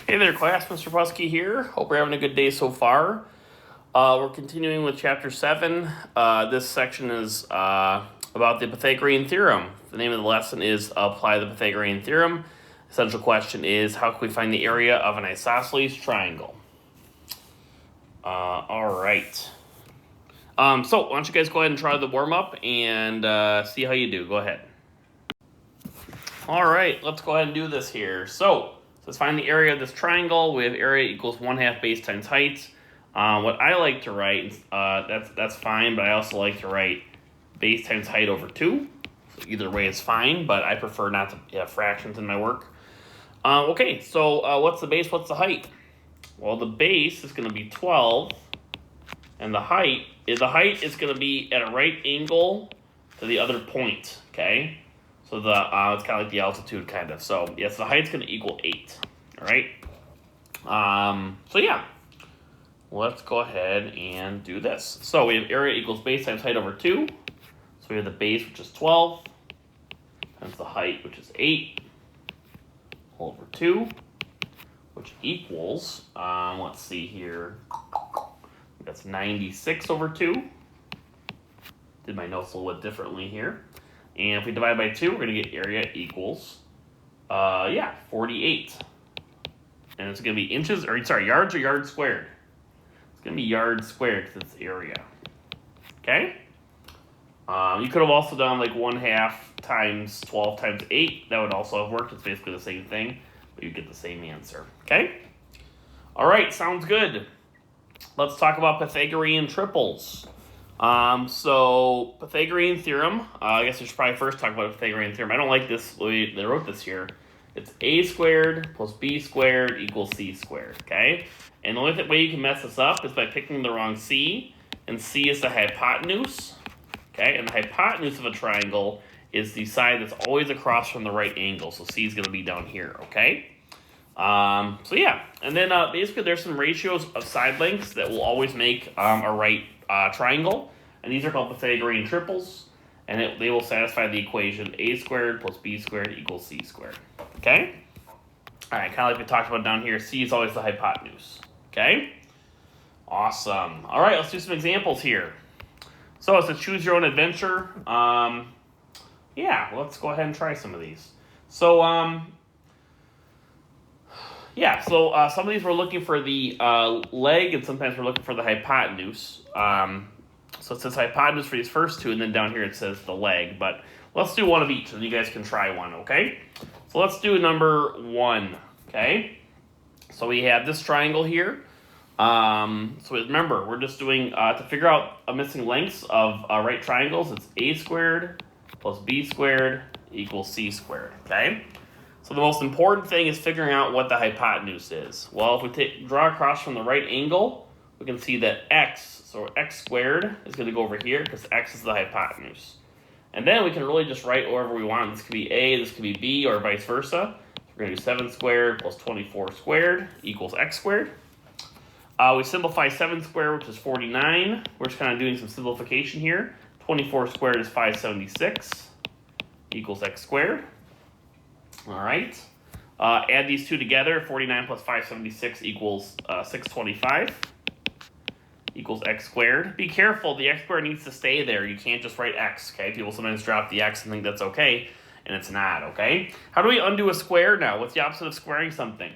Hey there, class. Mr. Pusky here. Hope you're having a good day so far. We're continuing with Chapter 7. This section is about the Pythagorean Theorem. The name of the lesson is Apply the Pythagorean Theorem. Essential question is, how can we find the area of an isosceles triangle? All right. So why don't you guys go ahead and try the warm-up and see how you do. Go ahead. All right, let's go ahead and do this here. So let's find the area of this triangle. We have area equals 1/2 base times height. What I like to write, that's fine, but I also like to write base times height over 2. So either way is fine, but I prefer not to have fractions in my work. Okay, so what's the base, what's the height? Well, the base is going to be 12, and the height is going to be at a right angle to the other point, okay? So it's kind of like the altitude, kind of. So yes, the height's going to equal 8. All right. So yeah, let's go ahead and do this. So we have area equals base times height over 2. So we have the base, which is 12, times the height, which is 8, over 2, which equals, let's see here, that's 96 over 2. Did my notes a little bit differently here. And if we divide by 2, we're going to get area equals, 48. And it's going to be yards or yards squared? It's going to be yards squared because it's area. Okay? You could have also done like 1/2 times 12 times 8. That would also have worked. It's basically the same thing, but you get the same answer. Okay? All right, sounds good. Let's talk about Pythagorean triples. So Pythagorean theorem, I guess we should probably first talk about the Pythagorean theorem. I don't like this, they wrote this here. It's a squared plus b squared equals c squared, okay? And the only way you can mess this up is by picking the wrong c, and c is the hypotenuse, okay? And the hypotenuse of a triangle is the side that's always across from the right angle, so c is going to be down here, okay? So yeah, and then basically there's some ratios of side lengths that will always make a right triangle, and these are called Pythagorean triples, and they will satisfy the equation a squared plus b squared equals c squared. Okay? All right, kind of like we talked about down here, c is always the hypotenuse. Okay? Awesome. All right, let's do some examples here. So it's a choose your own adventure. Yeah, let's go ahead and try some of these. So, some of these we're looking for the leg, and sometimes we're looking for the hypotenuse. So it says hypotenuse for these first two, and then down here it says the leg. But let's do one of each, and you guys can try one, okay? So let's do number 1, okay? So we have this triangle here. So remember, we're just doing, to figure out missing lengths of right triangles, it's a squared plus b squared equals c squared, okay? So the most important thing is figuring out what the hypotenuse is. Well, if we draw across from the right angle, we can see that so x squared is going to go over here because x is the hypotenuse. And then we can really just write wherever we want. This could be a, this could be b, or vice versa. So we're going to do 7 squared plus 24 squared equals x squared. We simplify 7 squared, which is 49. We're just kind of doing some simplification here. 24 squared is 576 equals x squared. All right. Add these two together. 49 plus 576 equals 625 equals x squared. Be careful, the x squared needs to stay there. You can't just write x, okay? People sometimes drop the x and think that's okay, and it's not, okay? How do we undo a square now? What's the opposite of squaring something?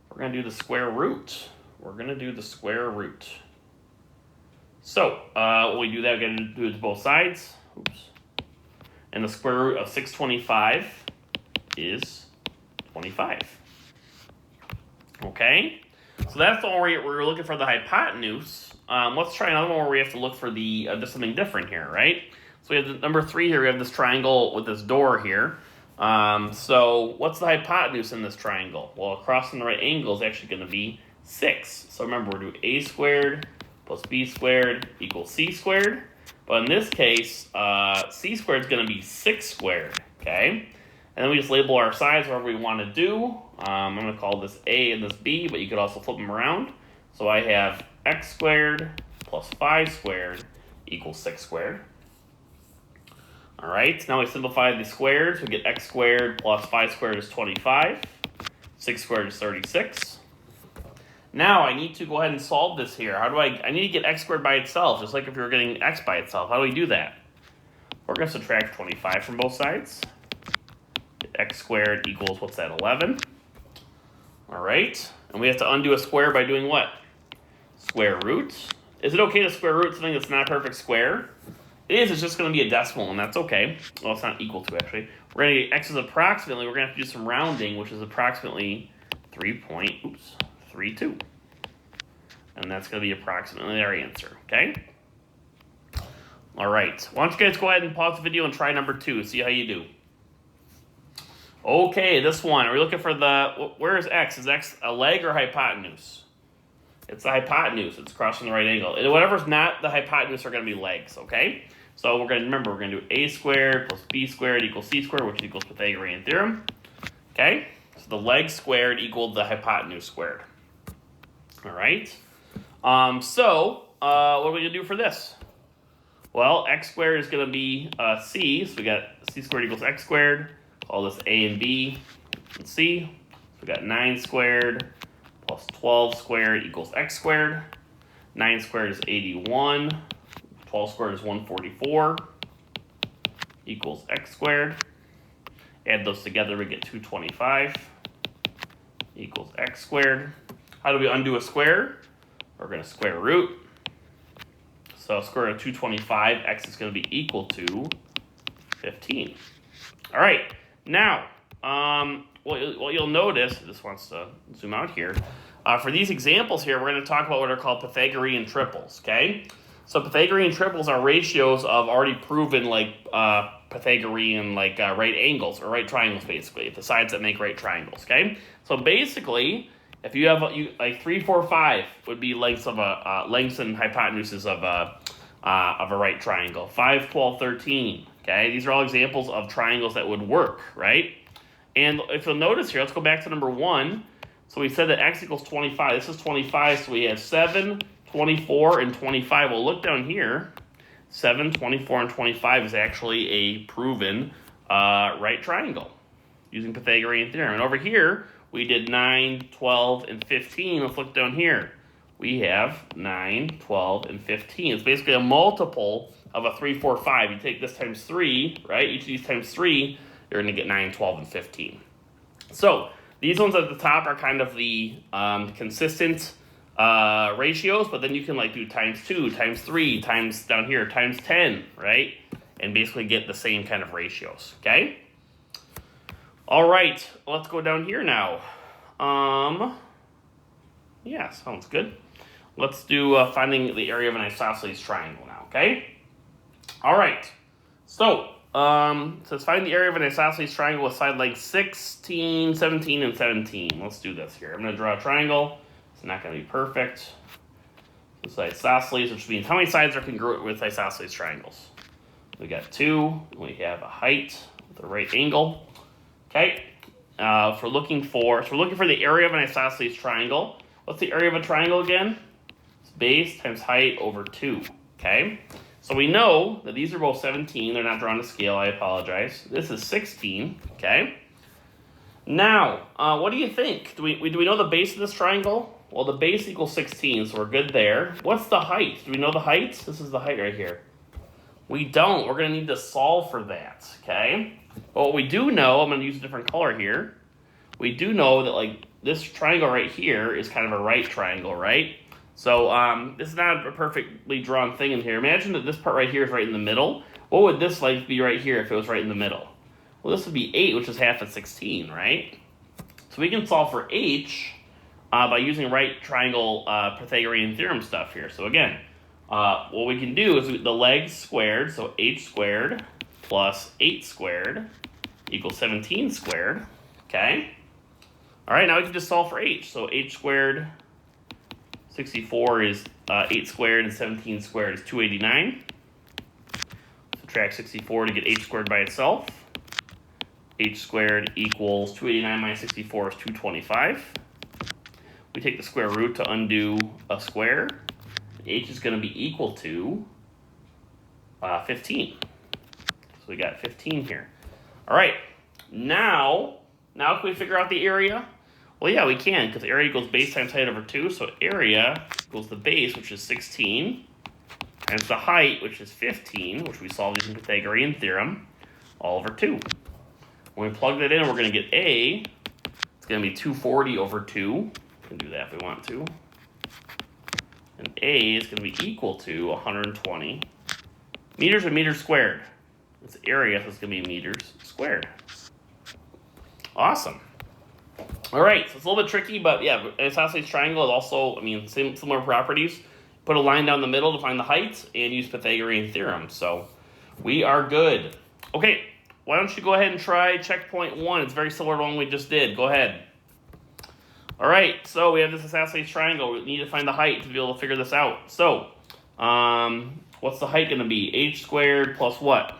We're going to do the square root. We're going to do the square root. So, when we do that, we're going to do it to both sides. Oops. And the square root of 625 is 25. Okay? So that's the one where we're looking for the hypotenuse. Let's try another one where we have to look for the just something different here, right? So we have the number 3 here. We have this triangle with this door here. So what's the hypotenuse in this triangle? Well, across from the right angle is actually going to be 6. So remember, we're doing a squared plus b squared equals c squared. But in this case, c squared is going to be 6 squared, okay? And then we just label our sides whatever we want to do. I'm going to call this a and this b, but you could also flip them around. So I have x squared plus 5 squared equals 6 squared. All right, now we simplify the squares. We get x squared plus 5 squared is 25. 6 squared is 36. Now I need to go ahead and solve this here. How do I need to get x squared by itself, just like if you were getting x by itself. How do we do that? We're going to subtract 25 from both sides. X squared equals, what's that, 11? All right. And we have to undo a square by doing what? Square root. Is it okay to square root something that's not a perfect square? It is. It's just going to be a decimal, and that's okay. Well, it's not equal to, actually. We're going to get x is approximately, we're going to have to do some rounding, which is approximately 3.32. And that's going to be approximately our answer, okay? All right. Why don't you guys go ahead and pause the video and try number 2, see how you do. Okay, this one. Are we looking for where is x? Is x a leg or hypotenuse? It's the hypotenuse. It's crossing the right angle. And whatever's not the hypotenuse are going to be legs, okay? So we're going to do a squared plus b squared equals c squared, which equals Pythagorean theorem, okay? So the leg squared equaled the hypotenuse squared. All right. What are we going to do for this? Well, x squared is going to be c, so we got c squared equals x squared. Call this a and b and c. So we got 9 squared plus 12 squared equals x squared. 9 squared is 81. 12 squared is 144 equals x squared. Add those together, we get 225 equals x squared. How do we undo a square? We're going to square root. So square root of 225, x is going to be equal to 15. All right, now, what you'll notice, this wants to zoom out here. For these examples here, we're going to talk about what are called Pythagorean triples, okay? So Pythagorean triples are ratios of already proven, Pythagorean, right angles, or right triangles, basically, the sides that make right triangles, okay? So basically, if you have, 3, 4, 5 would be lengths and hypotenuses of a right triangle. 5, 12, 13, okay? These are all examples of triangles that would work, right? And if you'll notice here, let's go back to number 1. So we said that x equals 25. This is 25, so we have 7, 24, and 25. Well, look down here. 7, 24, and 25 is actually a proven right triangle using Pythagorean theorem. And over here, we did 9, 12, and 15. Let's look down here. We have 9, 12, and 15. It's basically a multiple of a 3, 4, 5. You take this times 3, right? Each of these times 3, you're going to get 9, 12, and 15. So these ones at the top are kind of the consistent ratios, but then you can do times 2, times 3, times down here, times 10, right? And basically get the same kind of ratios, okay? All right, let's go down here now. Yeah, sounds good. Let's do finding the area of an isosceles triangle now, okay? All right, so let's find the area of an isosceles triangle with side lengths 16, 17, and 17. Let's do this here. I'm going to draw a triangle. It's not going to be perfect. This is isosceles, which means how many sides are congruent with isosceles triangles? We got 2. We have a height with a right angle. Okay. If we're looking for the area of an isosceles triangle. What's the area of a triangle again? It's base times height over 2. Okay. So we know that these are both 17. They're not drawn to scale. I apologize. This is 16. Okay. Now, what do you think? Do we know the base of this triangle? Well, the base equals 16, so we're good there. What's the height? Do we know the height? This is the height right here. We don't. We're going to need to solve for that, okay? But what we do know, I'm going to use a different color here. We do know that, this triangle right here is kind of a right triangle, right? So, this is not a perfectly drawn thing in here. Imagine that this part right here is right in the middle. What would this length be right here if it was right in the middle? Well, this would be 8, which is half of 16, right? So we can solve for h by using right triangle Pythagorean theorem stuff here. So again, what we can do is the legs squared, so h squared plus 8 squared equals 17 squared, okay? All right, now we can just solve for h. So h squared, 64 is 8 squared, and 17 squared is 289. Subtract 64 to get h squared by itself. H squared equals 289 minus 64 is 225. We take the square root to undo a square. H is going to be equal to 15. So we got 15 here. All right, now can we figure out the area? Well, yeah, we can, because area equals base times height over 2. So area equals the base, which is 16, times the height, which is 15, which we solved using Pythagorean theorem, all over 2. When we plug that in, we're going to get A. It's going to be 240 over 2. We can do that if we want to. And A is going to be equal to 120 meters or meters squared. It's area, so it's going to be meters squared. Awesome. All right, so it's a little bit tricky, but yeah, isosceles triangle is also, similar properties. Put a line down the middle to find the height and use Pythagorean theorem. So we are good. Okay, why don't you go ahead and try checkpoint 1. It's very similar to one we just did. Go ahead. All right, so we have this isosceles triangle. We need to find the height to be able to figure this out. So what's the height going to be? H squared plus what?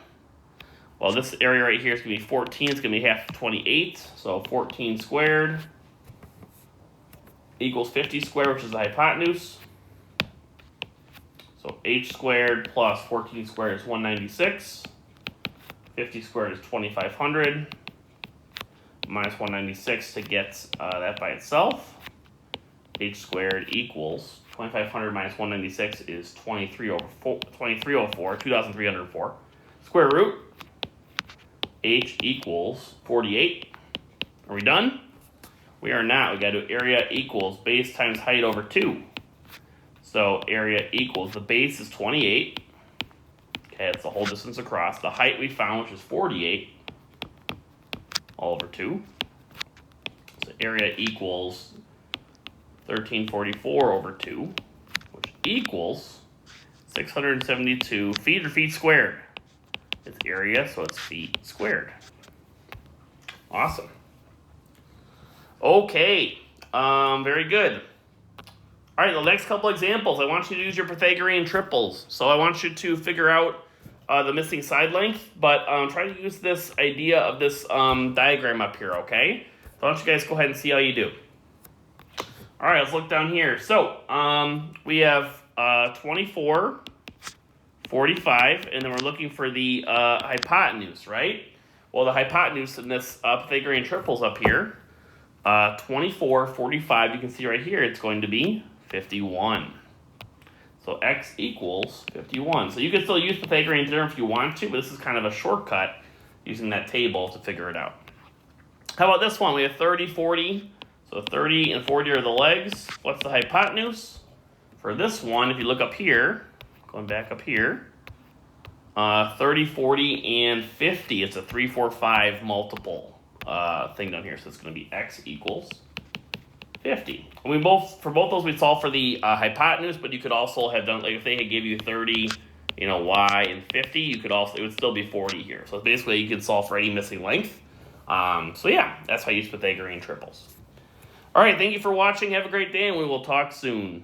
Well, this area right here is going to be 14. It's going to be half of 28. So 14 squared equals 50 squared, which is the hypotenuse. So h squared plus 14 squared is 196. 50 squared is 2,500. Minus 196 to get that by itself. H squared equals 2,500 minus 196 is 2304, 2,304. Square root. H equals 48. Are we done? We are not. We got to do area equals base times height over 2. So area equals, the base is 28. Okay, that's the whole distance across. The height we found, which is 48, all over 2. So area equals 1344 over 2, which equals 672 feet or feet squared. It's area, so it's feet squared. Awesome. Okay, very good. All right, the next couple examples, I want you to use your Pythagorean triples. So I want you to figure out the missing side length, but try to use this idea of this diagram up here, okay? So I want you guys to go ahead and see how you do. All right, let's look down here. So we have 24, 45, and then we're looking for the hypotenuse, right? Well, the hypotenuse in this Pythagorean triples up here, 24, 45, you can see right here, it's going to be 51. So x equals 51. So you can still use Pythagorean theorem if you want to, but this is kind of a shortcut using that table to figure it out. How about this one? We have 30, 40. So 30 and 40 are the legs. What's the hypotenuse? For this one, if you look up here, going back up here, 30, 40, and 50. It's a 3, 4, 5 multiple thing down here. So it's going to be x equals 50. And for both those, we solve for the hypotenuse, but you could also have done, like if they had give you 30, y, and 50, you could also, it would still be 40 here. So basically, you can solve for any missing length. So yeah, that's how you use Pythagorean triples. All right, thank you for watching. Have a great day, and we will talk soon.